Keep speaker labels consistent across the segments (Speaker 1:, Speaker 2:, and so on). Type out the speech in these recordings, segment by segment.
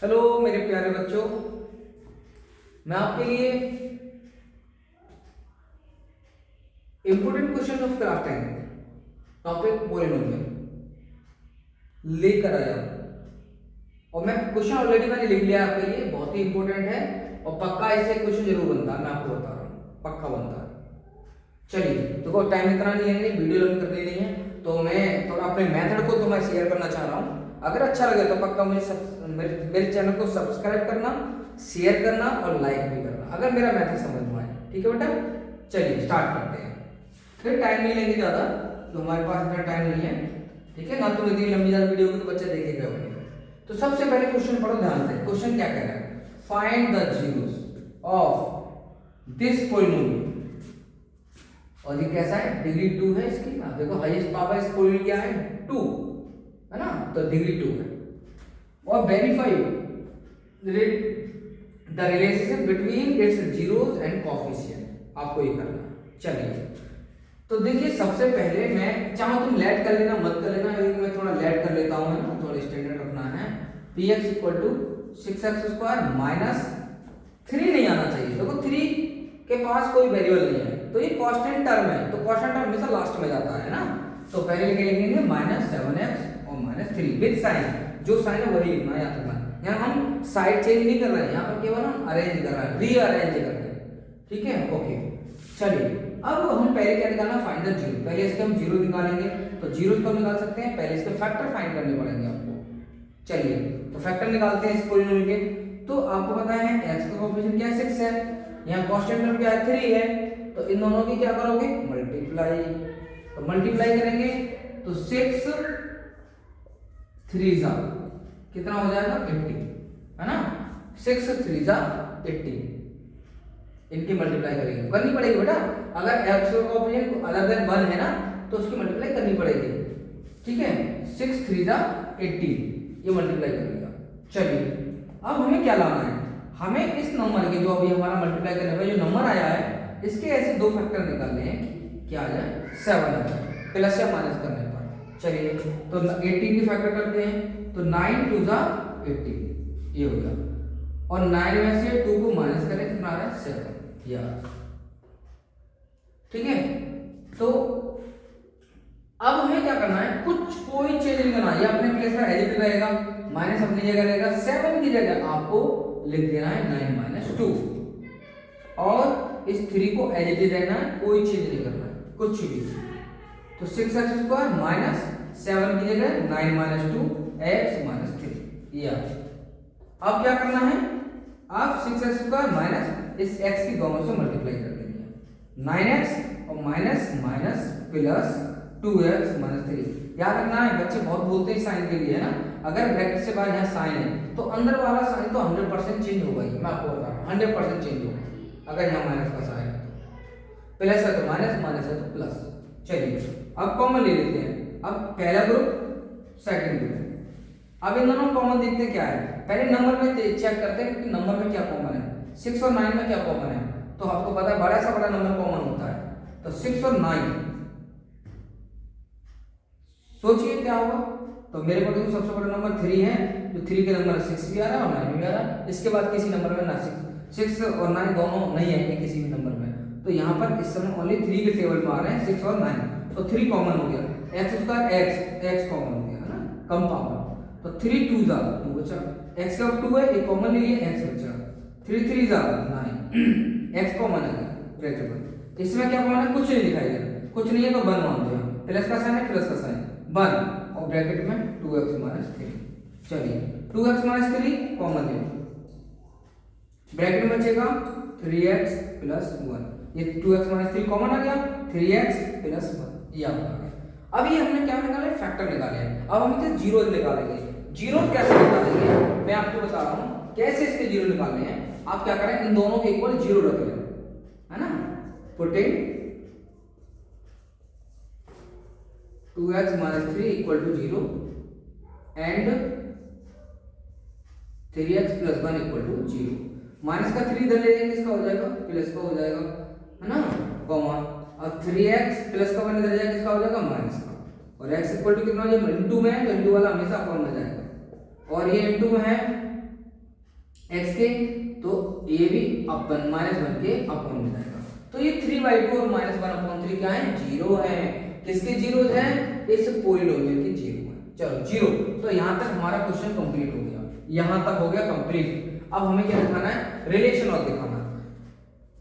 Speaker 1: Hello मेरे प्यारे बच्चों, मैं आपके लिए important question of class 10 topic polynomial लेकर आया हूं। और मैं क्वेश्चन ऑलरेडी मैंने लिख लिया आपके लिए, बहुत ही इंपॉर्टेंट है और पक्का इससे क्वेश्चन जरूर बनता है। मैं आपको बता रहा हूँ, पक्का बनता है। चलिए देखो, टाइम इतना नहीं लेंगे, वीडियो लंबी करनी नहीं है, तो मैं थोड़ा अपने मेथड को तो मैं शेयर करना चाह रहा हूँ। अगर अच्छा लगे तो पक्का मुझे मेरे चैनल को सब्सक्राइब करना, शेयर करना और लाइक भी करना, अगर मेरा मैथड समझ में आए। ठीक है बेटा, चलिए स्टार्ट करते हैं। फिर टाइम नहीं लेंगे ज़्यादा, तो हमारे पास इतना टाइम नहीं है। ठीक है ना, तो इतनी लंबी ज़्यादा वीडियो को तो बच्चे देखेगा नहीं। तो सबसे पहले क्वेश्चन पढ़ो ध्यान से। क्वेश्चन क्या कह रहा है? Find the zeros of this polynomial. और ये कैसा है? डिग्री 2 है इसकी। आप देखो हाईएस्ट पावर इस पॉलिनोमियल क्या है? 2 है ना, तो डिग्री 2 है। और verify the relationship between its zeros and coefficient, आपको ये करना है। चलिए तो देखिए, सबसे पहले मैं चाहूँ तुम लेट कर लेना, मत कर लेना, लेकिन मैं थोड़ा लेट कर लेता हूँ, है ना, थोड़ा स्टैंडर्ड रखना है। px equal to 6x² minus 3 नहीं आना चाहिए। देखो 3 के पास कोई वेरिएबल नहीं है, तो ये कांस्टेंट टर्म है, तो कांस्टेंट टर्म हमेशा लास्ट में जाता है ना। तो पहले लिखेंगे -7x और -3 विद साइन। जो साइन है वही लिखना है, याद रखना। यहाँ हम साइड चेंज नहीं कर रहे हैं, यहाँ पर केवल हम अरेंज कर रहे हैं, रीअरेंज कर रहे हैं। ठीक है, ओके। चलिए अब हम पहले क्या निकालना? Find the zero. पहले इसके हम जीरो निकालेंगे, तो जीरो तो निकाल सकते हैं, पहले इसके फैक्टर फाइंड करने पड़ेंगे आपको। चलिए तो फैक्टर निकालते हैं इस पॉलिनोमियल के। तो आपको पता है x का कोएफिशिएंट क्या है? 6 है। यहाँ कांस्टेंट टर्म क्या है? 3 है। तो इन दोनों की क्या करोगे? मल्टीप्लाई। तो मल्टीप्लाई करेंगे तो 6 3 जा कितना हो जाएगा? 80, है ना। 6 3 जा 80, इनकी मल्टीप्लाई करेंगे, करनी पड़ेगी बेटा। अगर x का कोएफिशिएंट अदर देन 1 है ना, तो उसकी मल्टीप्लाई करनी पड़ेगी। ठीक है, 6 3 जा 80, ये मल्टीप्लाई कर लिया। चलिए अब हमें क्या लाना है? हमें इस नंबर के, जो अभी हमारा मल्टीप्लाई करने में जो नंबर आया है, इसके ऐसे दो फैक्टर निकालने हैं। क्या आ जाए? 7 आ जाए, प्लस या माइनस करने पर। चलिए तो 18 की फैक्टर करते हैं, तो 9 2 जा 80, ये हो गया। और 9 में से 2 को माइनस करें, कितना आ रहा है? 7 यार। ठीक है, तो अब हमें क्या करना है? कोई चेंज नहीं करना है, ये अपने प्लेस पर एज इट रहेगा, माइनस अपनी जगह रहेगा। 7 की जगह आपको लिख देना है 9 - 2, और इस 3 को एज इट रहना है, कोई चेंज नहीं करना है कुछ भी। तो 6x² माइनस 7 की जगह 9 - 2 x - 3, ये अब क्या करना है? आप 6x² माइनस इस x की दोनों से मल्टीप्लाई कर देंगे। 9x और माइनस माइनस प्लस 2x - 3। याद रखना है, बच्चे बहुत बोलते हैं साइन के लिए, है ना। अगर ब्रैकेट से बाहर यहाँ साइन है, तो अंदर वाला साइन तो 100% चेंज होगा ही, मैं आपको बता रहा हूँ, 100% चेंज होगा। अगर यहाँ माइनस का साइन है, प्लस है तो माइनस, माइनस है तो प्लस। चलिए अब कॉमन ले लेते हैं। अब पहला ग्रुप, सेकंड ग्रुप। अब इन दोनों कॉमन देखते हैं क्या है। पहले नंबर में चेक करते हैं कि नंबर में क्या कॉमन है। 6 और 9 में क्या कॉमन है? तो आपको पता है बड़ा सा बड़ा नंबर कॉमन होता है, तो 6 और 9। सोचिए क्या होगा। तो मेरे को देखो सबसे बड़ा नंबर 3 है, तो 3 के नंबर 6 भी आ रहा है और 9 भी आ रहा है। इसके बाद किसी नंबर में ना 6 और 9 दोनों नहीं आएंगे किसी भी नंबर में। तो यहाँ पर इस समय ओनली 3 के टेबल में आ रहे हैं, 6 और 9। तो 3 कॉमन हो गया, x² x कॉमन हो गया, है ना, कम पावर। तो 3 2 जा 2 बचा, x का 2 है, एक कॉमन ले लिए, x बचा। 3 3 जा 9, x कॉमन है ब्रैकेट में। इसमें क्या कॉमन है? कुछ नहीं दिखाई दे रहा, कुछ नहीं है तो 1 मान दो। यहाँ प्लस का साइन है, प्लस का साइन 1, और ब्रैकेट में 2x - 3। चलिए 2x - 3 कॉमन है, ब्रैकेट में बचेगा 3x + 1। ये 2x - 3 कॉमन आ गया, 3x + 1 ये आ गया। अब ये हमने क्या निकाले? फैक्टर निकाले हैं। अब हम इसे जीरो निकालेंगे। जीरो कैसे निकालेंगे मैं आपको बता रहा हूँ, कैसे इसके जीरो निकालने हैं। आप क्या करें? इन दोनों के इक्वल जीरो रख लें, है ना। Putting 2x - 3 = 0 and 3x + 1 = 0। Minus का 3 इधर ले लेंगे, इसका हो जाएगा प्लस का हो जाएगा, है ना, कॉमा। अब 3x प्लस का 1 इधर जाएगा, किसका हो जाएगा? माइनस का। और x = कितना हो जाएगा? इनटू में है, तो इनटू वाला हमेशा कॉमन में जाएगा। और ये इनटू में है एक्स के, तो ये भी अपन माइनस वन के अपॉन में जाएगा। तो ये 3/2 और माइनस वन अपॉन 3 क्या है, जीरो है। किसके जीरो है, इस पोलिनोमियल के जीरो है। चलो जीरो, तो यहाँ तक हमारा क्वेश्चन कंप्लीट हो गया, यहाँ तक हो गया कंप्लीट। अब हमें क्या दिखाना है, रिलेशन और दिखाना है।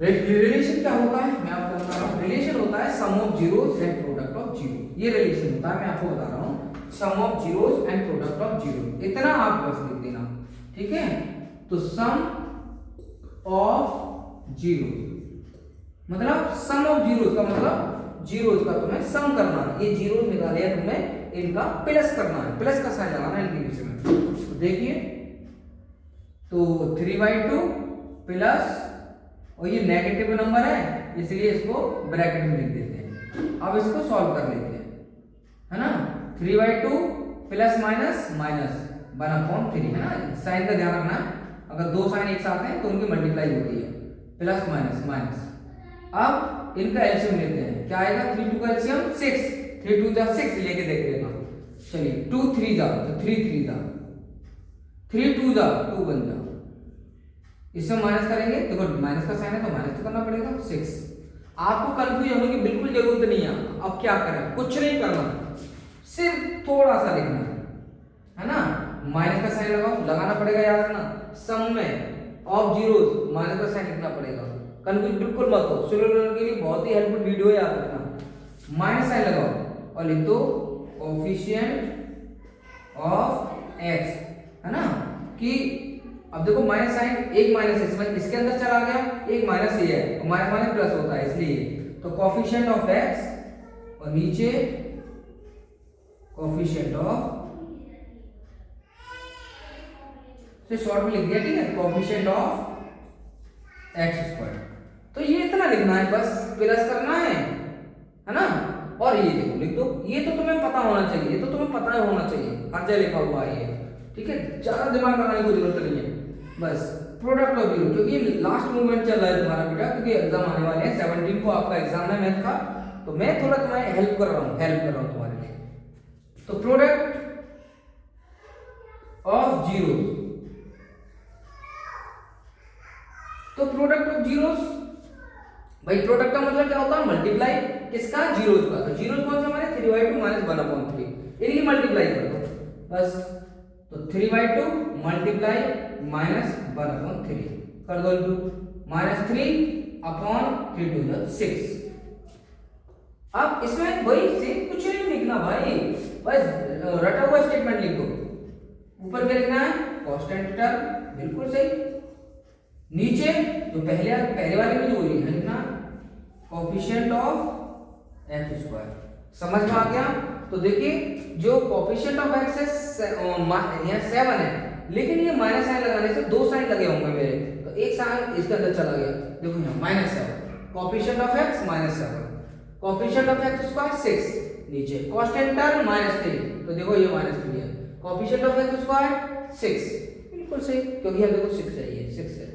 Speaker 1: रिलेशन क्या होता है मैं आपको बता रहा हूँ, रिलेशन होता है sum of zeros and product of zero. ये रिलेशन होता है, मैं आपको बता रहा हूँ, sum of zeros and product of zero. इतना आप बस लिख देना, ठीक है। तो सम ऑफ जीरो मतलब सम ऑफ जीरोस का मतलब जीरोस का तुम्हें सम करना है। ये जीरो निकाले हैं तुम्हें, इनका प्लस करना है, प्लस का साइन लगाना है इनके बीच में। तो देखिए, तो 3/2 प्लस, और ये नेगेटिव नंबर है इसलिए इसको ब्रैकेट में लिख देते हैं। अब इसको सॉल्व कर लेते हैं, है ना। 3/2 प्लस माइनस माइनस 1/3 है ना, साइन का ध्यान रखना। अगर दो साइन एक साथ हैं तो उनकी मल्टीप्लाई होती है, प्लस माइनस माइनस। अब इनका एलसीएम लेते हैं, क्या आएगा, 3 2 का एलसीएम 6, 3 2 जा 6 लेके देख लेना। चलिए 2 3 जा, तो 3 3 जा, 3 2 जा 2 बन जा। इससे माइनस करेंगे, देखो माइनस का साइन है तो माइनस तो करना पड़ेगा 6। आपको कंफ्यूज होने की बिल्कुल जरूरत नहीं है। अब क्या करें, कुछ नहीं करना, सिर्फ थोड़ा सा लिखना है ना। माइनस का साइन लगाओ, लगाना पड़ेगा, याद रखना, सम में ऑफ जीरोस माइनस का साइन लिखना पड़ेगा। कंफ्यूज बिल्कुल मत हो, सोल्यूशन के लिए बहुत ही हेल्पफुल वीडियो है, याद रखना। माइनस साइन लगाओ और लिख दो कोएफिशिएंट ऑफ एक्स, है ना। कि अब देखो माइनस साइन, एक माइनस इसके अंदर चला गया, एक माइनस ये है, और माइनस माइनस प्लस होता है इसलिए। तो कोएफिशिएंट ऑफ एक्स और नीचे कोएफिशिएंट ऑफ, तो शॉर्ट में लिख दिया, ठीक है, कोएफिशिएंट ऑफ एक्स स्क्वायर। तो ये इतना लिखना है, बस प्लस करना है ना। और ये देखो लिख दो, ये तो तुम्हें पता होना चाहिए, ये तो तुम्हें पता होना चाहिए, हर जगह लिखा हुआ है ये, ठीक है। ज्यादा दिमाग लगाने की जरूरत नहीं है, बस प्रोडक्ट ऑफ जीरो, क्योंकि लास्ट मूवमेंट चल रहा है तुम्हारा बेटा, क्योंकि एग्जाम आने वाले हैं। 17 को आपका एग्जाम है मैथ का, तो मैं थोड़ा तुम्हें हेल्प कर रहा हूँ तुम्हारे लिए। तो प्रोडक्ट ऑफ जीरो, तो प्रोडक्ट ऑफ जीरोस, भाई प्रोडक्ट का मतलब क्या होता है, मल्टीप्लाई किसका, जीरोस का। तो जीरोस कौन सा हमारे, 3/2 माइनस 1/3, इनकी मल्टीप्लाई कर दो बस। तो 3/2 मल्टीप्लाई माइनस 1/3 कर दो, इंटू -3/3 2 6। अब इसमें वही से कुछ नहीं लिखना भाई, बस रटा हुआ स्टेटमेंट लिख दो। ऊपर क्या लिखना है, कांस्टेंट टर्म, बिल्कुल सही। नीचे जो पहले वाले में जो हो रही है लिखना कोएफिशिएंट ऑफ एक्स स्क्वायर। समझ में आ गया। तो देखिए जो कोएफिशिएंट ऑफ एक्स है यहाँ 7 है, लेकिन ये माइनस साइन लगाने से दो साइन लगे होंगे मेरे, तो एक साइन इसके अंदर चला गया, देखो यहाँ -7, coefficient of x -7, coefficient of X square 6, नीचे कांस्टेंट टर्म -3, तो देखो ये -3 है, कोएफिशिएंट ऑफ एक्स स्क्वायर 6, बिल्कुल सही, क्योंकि यहाँ देखो 6 है, ये 6 है।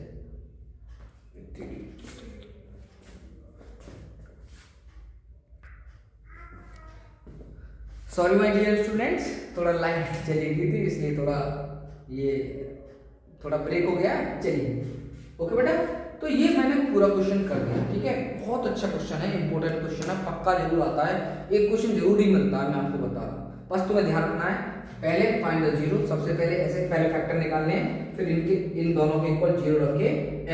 Speaker 1: सॉरी माय डियर स्टूडेंट्स, थोड़ा लाइट चली गई थी इसलिए थोड़ा ब्रेक हो गया। चलिए ओके बेटा, तो ये मैंने पूरा क्वेश्चन कर दिया, ठीक है। बहुत अच्छा क्वेश्चन है, इंपॉर्टेंट क्वेश्चन है, पक्का जरूर आता है, एक क्वेश्चन जरूर ही मिलता है, मैं आपको बता रहा हूँ। बस तुम्हें ध्यान रखना है, पहले फाइंड द जीरो, सबसे पहले ऐसे पहले फैक्टर निकालने हैं, फिर इन दोनों के इक्वल जीरो रख के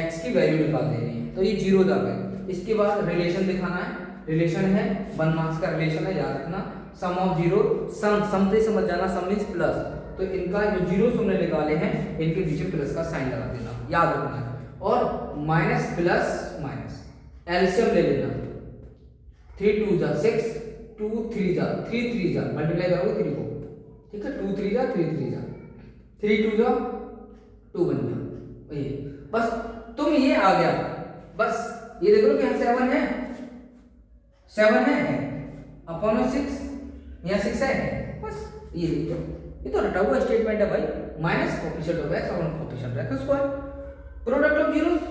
Speaker 1: एक्स की वैल्यू निकाल देनी है, तो ये जीरो आ गए। इसके बाद रिलेशन दिखाना है, रिलेशन है 1 मार्क्स का रिलेशन है, याद रखना। सम ऑफ जीरो, सम से समझ जाना, सम मींस प्लस, तो इनका जो जीरो हमने निकाले हैं इनके पीछे प्लस का साइन लगा देना, याद रखना है। और माइनस प्लस माइनस एलसीएम ले लेना, 3 2 जा 6, 2 3 जा 3 3 जा, मल्टीप्लाई करोगे 3 को, ठीक है, 2 3 जा 3 3 जा, 3 2 जा 2 बन जा, ये बस तुम ये आ गया। बस ये देख लो कि 7 है, 7 है अपॉन 6, यहाँ 6 है, बस ये लिख दो, ये तो रटा हुआ स्टेटमेंट है भाई, माइनस कोएफिशिएंट ऑफ एक्स और coefficient of X square, product of zeros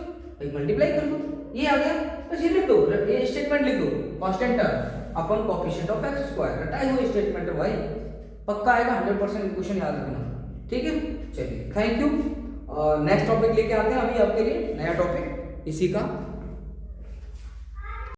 Speaker 1: एक मल्टीप्लाई कर दो, ये आ गया, बस ये लिख दो, ये स्टेटमेंट लिख दो, constant term upon coefficient of X square, रटा हुआ स्टेटमेंट है भाई, पक्का आएगा 100% क्वेश्चन, याद रखना, ठीक है। चलिए थैंक यू, नेक्स्ट टॉपिक लेके आते हैं अभी आपके लिए नया टॉपिक इसी का।